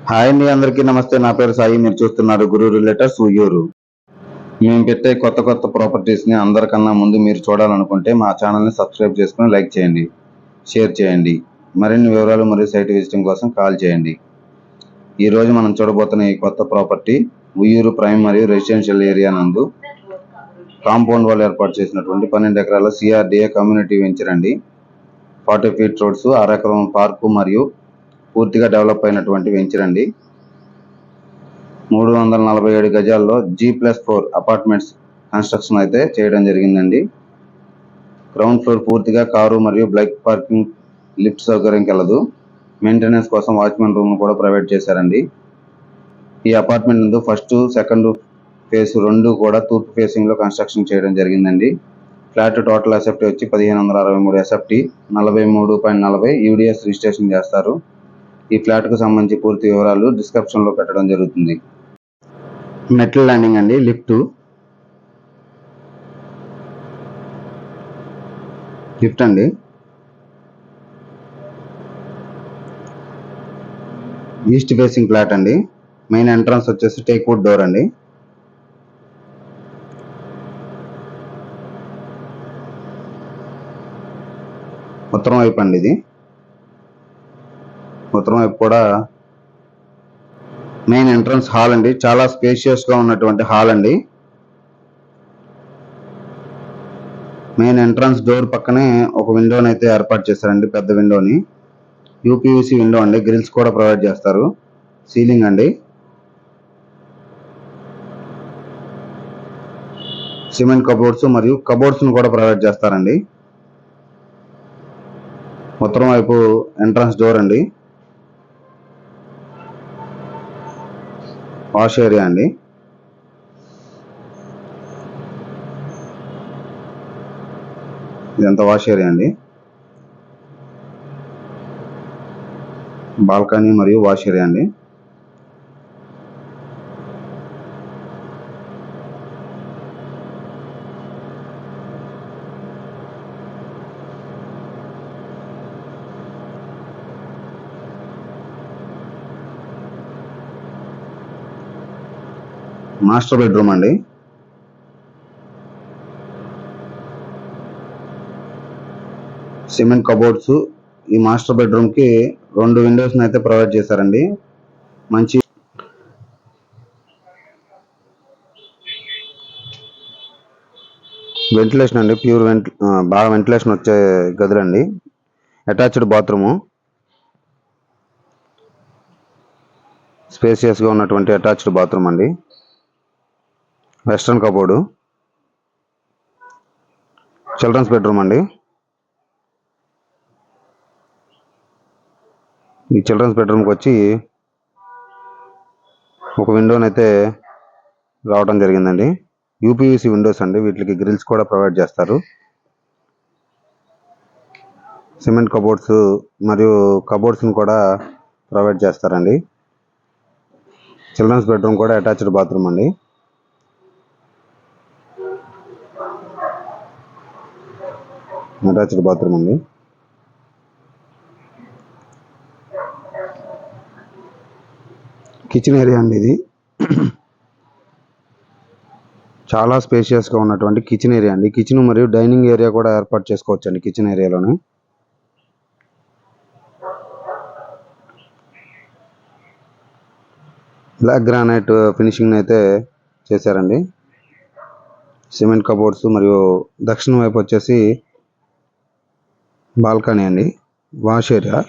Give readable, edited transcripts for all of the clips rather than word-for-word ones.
Hi అండి, అందరికీ నమస్తే. నా పేరు సాయి. మీరు చూస్తున్నారు గురు రిలేటర్స్ ఉయ్యూరు. మేము పెట్టే కొత్త కొత్త ప్రాపర్టీస్ ని అందరికన్నా ముందు మీరు చూడాలనుకుంటే మా ఛానల్ ని సబ్స్క్రైబ్ చేసుకుని లైక్ చేయండి, షేర్ చేయండి. మరిన్ని వివరాలు మరియు సైట్ విజిటింగ్ కోసం కాల్ చేయండి. ఈ రోజు మనం చూడబోతున్న ఈ కొత్త ప్రాపర్టీ ఉయ్యూరు ప్రైమ్ మరియు రెసిడెన్షియల్ ఏరియా నందు కాంపౌండ్ వాళ్ళు ఏర్పాటు చేసినటువంటి 12 ఎకరాల సిఆర్డిఏ కమ్యూనిటీ వెంచర్ అండి. 40 ఫీట్ రోడ్స్, 6 ఎకరం పార్కు మరియు పూర్తిగా డెవలప్ అయినటువంటి వెంచర్ అండి. 347 గజాల్లో G+4 అపార్ట్మెంట్స్ కన్స్ట్రక్షన్ అయితే చేయడం జరిగిందండి. గ్రౌండ్ ఫ్లోర్ పూర్తిగా కారు మరియు బైక్ పార్కింగ్, లిఫ్ట్ సౌకర్యం కలదు. మెయింటెనెన్స్ కోసం వాచ్మెన్ రూమ్ కూడా ప్రొవైడ్ చేశారండి. ఈ అపార్ట్మెంట్ నందు ఫస్ట్, సెకండ్ ఫేజ్ 2 కూడా తూర్పు ఫేసింగ్ లో కన్స్ట్రక్షన్ చేయడం జరిగిందండి. ఫ్లాట్ టోటల్ ఎస్ఎఫ్టీ వచ్చి 1563 ఎస్ఎఫ్టీ, 43.40 యూడిఎస్ రిజిస్ట్రేషన్ చేస్తారు. ఈ ఫ్లాట్ కు సంబంధించి పూర్తి వివరాలు డిస్క్రిప్షన్ లో పెట్టడం జరుగుతుంది. మెటల్ ల్యాండింగ్ అండి, లిఫ్ట్ అండి. ఈస్ట్ ఫేసింగ్ ఫ్లాట్ అండి. మెయిన్ ఎంట్రన్స్ వచ్చేసి టేక్ వుడ్ డోర్ అండి. ఉత్తరం వైపు అండి. ఇది ఉత్తరం వైపు కూడా మెయిన్ ఎంట్రన్స్ హాల్ అండి. చాలా స్పేషియస్ గా ఉన్నటువంటి హాల్ అండి. మెయిన్ ఎంట్రన్స్ డోర్ పక్కనే ఒక విండోని అయితే ఏర్పాటు చేశారండి, పెద్ద విండోని. యూపీవీసీ విండో అండి, గ్రిల్స్ కూడా ప్రొవైడ్ చేస్తారు. సీలింగ్ అండి, సిమెంట్ కబోర్డ్స్ మరియు కబోర్డ్స్ ను కూడా ప్రొవైడ్ చేస్తారండి. ఉత్తరం వైపు ఎంట్రన్స్ డోర్ అండి. వాష్ ఏరియా అండి. ఇదంతా వాష్ ఏరియా అండి. బాల్కనీ మరియు వాష్ ఏరియా అండి. మాస్టర్ బెడ్రూమ్ అండి. Cement cupboards. ఈ మాస్టర్ బెడ్రూమ్ కి 2 విండోస్ అయితే ప్రొవైడ్ చేశారండి. మంచి వెంటిలేషన్ అండి, ప్యూర్ బాగా వెంటిలేషన్ వచ్చే గదులండి. అటాచ్డ్ బాత్రూము, స్పేసియస్ గా ఉన్నటువంటి అటాచ్డ్ బాత్రూమ్ అండి. వెస్ట్రన్ కబోర్డు, చిల్డ్రన్స్ బెడ్రూమ్ అండి. ఈ చిల్డ్రన్స్ బెడ్రూమ్కి వచ్చి ఒక విండోని అయితే రావడం జరిగిందండి. యూపీవీసీ విండోస్ అండి, వీటికి గ్రిల్స్ కూడా ప్రొవైడ్ చేస్తారు. సిమెంట్ కబోర్డ్స్ మరియు కబోర్డ్స్ని కూడా ప్రొవైడ్ చేస్తారండి. చిల్డ్రన్స్ బెడ్రూమ్ కూడా అటాచ్డ్ బాత్రూమ్ అండి. అటాచ్డ్ బాత్రూమ్ అండి. కిచెన్ ఏరియా అండి. ఇది చాలా స్పేషియస్ గా ఉన్నటువంటి కిచెన్ ఏరియా అండి. కిచెన్ మరియు డైనింగ్ ఏరియా కూడా ఏర్పాటు చేసుకోవచ్చు అండి కిచెన్ ఏరియాలోనే. బ్లాక్ గ్రానైట్ ఫినిషింగ్ అయితే చేశారండి. సిమెంట్ కబోర్డ్స్ మరియు దక్షిణ వైపు వచ్చేసి బాల్కనీ అండి, wash area.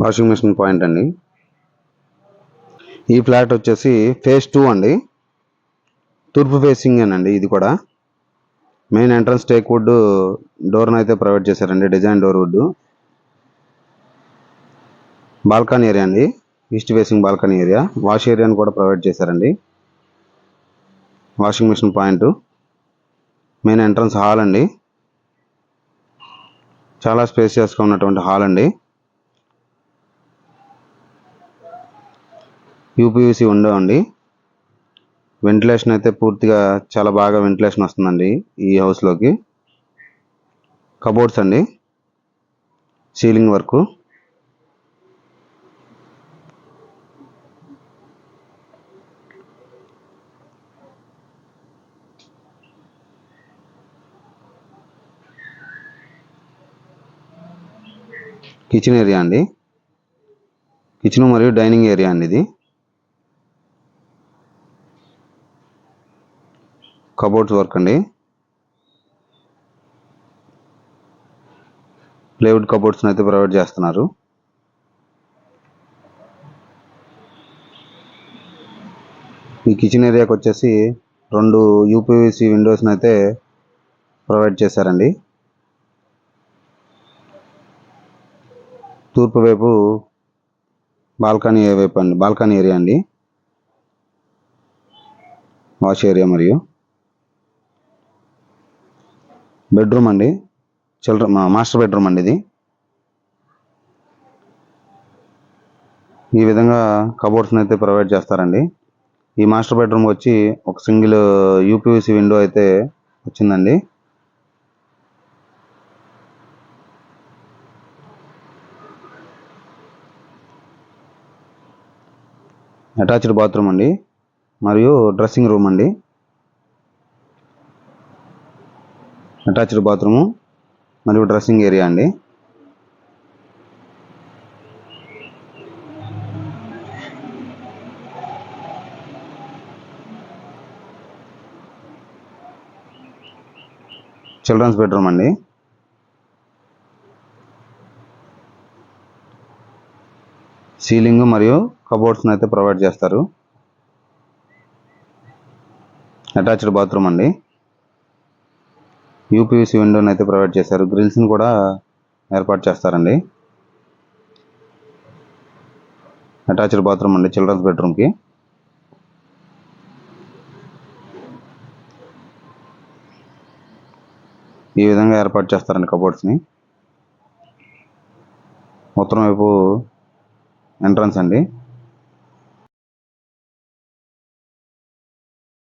Washing machine point అండి. ఈ ఫ్లాట్ వచ్చేసి ఫేజ్ 2 అండి, తూర్పు ఫేసింగ్ అండి. ఇది కూడా మెయిన్ ఎంట్రన్స్ టేక్ వుడ్ డోర్ని అయితే ప్రొవైడ్ చేశారండి, design door wood. Balcony area అండి, east facing balcony area. Wash ఏరియాని కూడా ప్రొవైడ్ చేశారండి. Washing machine point. Main entrance hall అండి, చాలా స్పేసియస్గా ఉన్నటువంటి హాల్ అండి. యూపీవీసీ విండో అండి. వెంటిలేషన్ అయితే పూర్తిగా చాలా బాగా వెంటిలేషన్ వస్తుందండి ఈ హౌస్లోకి. కబోర్డ్స్ అండి, సీలింగ్ వర్క్, కిచెన్ ఏరియా అండి, కిచెన్ మరియు డైనింగ్ ఏరియా అండి. ఇది కబోర్డ్స్ వర్క్ అండి, ప్లైవుడ్ కబోర్డ్స్ అయితే ప్రొవైడ్ చేస్తున్నారు. ఈ కిచెన్ ఏరియాకి వచ్చేసి 2 యూపీవీసీ విండోస్ని అయితే ప్రొవైడ్ చేశారండి. తూర్పు వైపు బాల్కనీ ఏరియా అండి, వాష్ ఏరియా మరియు బెడ్రూమ్ అండి, మాస్టర్ బెడ్రూమ్ అండి. ఇది ఈ విధంగా కబోర్డ్స్ని అయితే ప్రొవైడ్ చేస్తారండి. ఈ మాస్టర్ బెడ్రూమ్ వచ్చి ఒక సింగిల్ యూపీవీసీ విండో అయితే వచ్చిందండి. అటాచ్డ్ బాత్రూమ్ అండి మరియు డ్రెస్సింగ్ రూమ్ అండి. అటాచ్డ్ బాత్రూము మరియు డ్రెస్సింగ్ ఏరియా అండి. చిల్డ్రన్స్ బెడ్రూమ్ అండి. సీలింగ్ మరియు కబోర్డ్స్ని అయితే ప్రొవైడ్ చేస్తారు. అటాచ్డ్ బాత్రూమ్ అండి, యూపీవీసీ విండోని అయితే ప్రొవైడ్ చేశారు. గ్రిల్స్ని కూడా ఏర్పాటు చేస్తారండి. అటాచ్డ్ బాత్రూమ్ అండి చిల్డ్రన్స్ బెడ్రూమ్కి. ఈ విధంగా ఏర్పాటు చేస్తారండి కబోర్డ్స్ని. ఉత్తరం వైపు ఎంట్రన్స్ అండి.